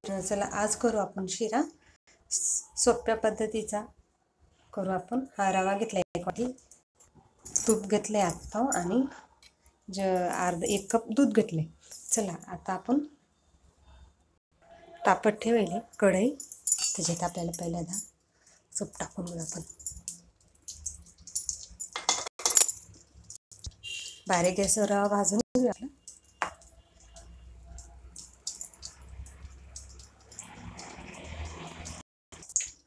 चला आज करू आपण शिरा सोप्या पद्धतीचा करू आपण। हा रवा घेतला, एक वाटी तूप घेतले आता आणि एक कप दूध घेतले। चला आता आपण तापत ठेवले कढई, त्याच्यात आपल्याला पहिल्यांदा तूप टाकून घेऊ आपण। बारीक गॅसवर रवा भाजून घेऊया।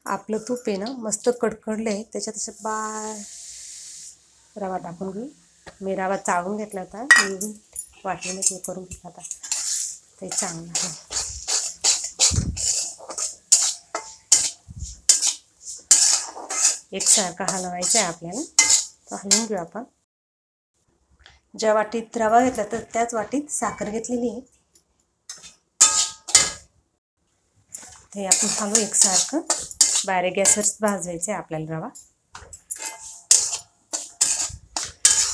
आपलं तूप आहे ना मस्त कडकडले, त्याच्यात असं रवा टाकून घेऊ। मी रवा चाळून घेतला होता, मी वाटणीमध्ये हे करून घेतला होता, ते चांगलं आहे। एकसारखा हलवायचा आहे आपल्याला, तर हलवून घेऊ आपण। ज्या वाटीत रवा घेतला तर त्याच वाटीत साखर घेतलेली आहे, ते आपण हलवू एकसारखं। बारीक गॅसवर भाजायचं आहे आपल्याला रवा,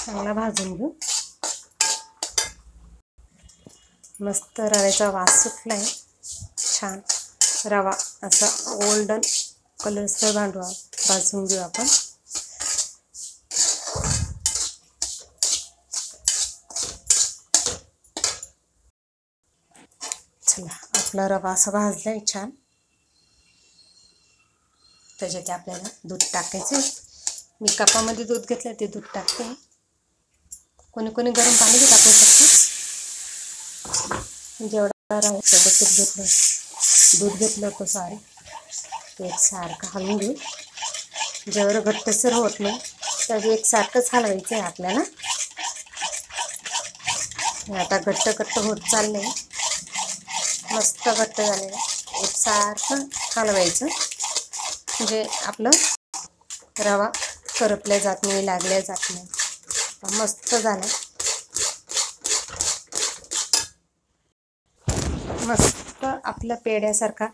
चांगला भाजून घेऊ। मस्त रव्याचा वास सुटला आहे, छान रवा असा गोल्डन कलरचा भाजून घेऊ आपण। चला आपला रवा असा भाजलाय छान, त्याच्यात आपल्याला दूध टाकायचे। मी कपामध्ये दूध घेतलं, ते दूध टाकते। कोणी कोणी गरम पाणी बी टाकू शकतो। जेवढा राहायचं दूध घेतलं होतं सारे, ते एकसारखं हलवून घेऊ। जेवढं घट्टसर होत नाही तर एकसारखंच हलवायचं आहे आपल्याला। आता घट्ट होत चाललंय, मस्त घट्ट झालेलं, एकसारखं हलवायचं म्हणजे आपलं रवा करपल्या जात नाही, लागल्या जात नाही। मस्त झालं, मस्त आपला पेढ्यासारखा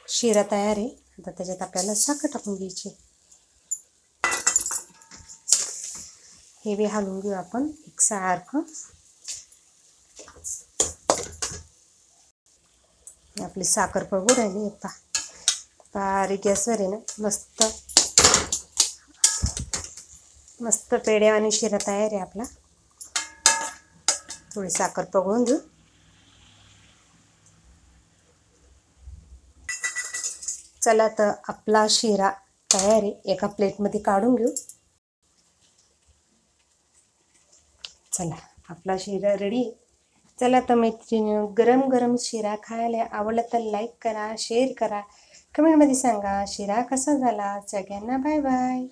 शिरा तयार आहे। आता त्याच्यात आपल्याला साखर टाकून घ्यायची, हे बी हलवून घेऊ आपण एकसारखं। आपली साखर पडू राहिली आता, बारीक गॅसवर आहे ना, मस्त पेढ्या आणि शिरा तयार आहे आपला। थोडी साखर पगळून घेऊ। चला तर आपला शिरा तयार आहे, एका प्लेटमध्ये काढून घेऊ। चला आपला शिरा रेडी। चला तर मैत्रिणी, गरम गरम शिरा खायला आवडला तर लाईक करा, शेअर करा, कमेंटमध्ये सांगा शिरा कसा झाला। सगळ्यांना बाय बाय।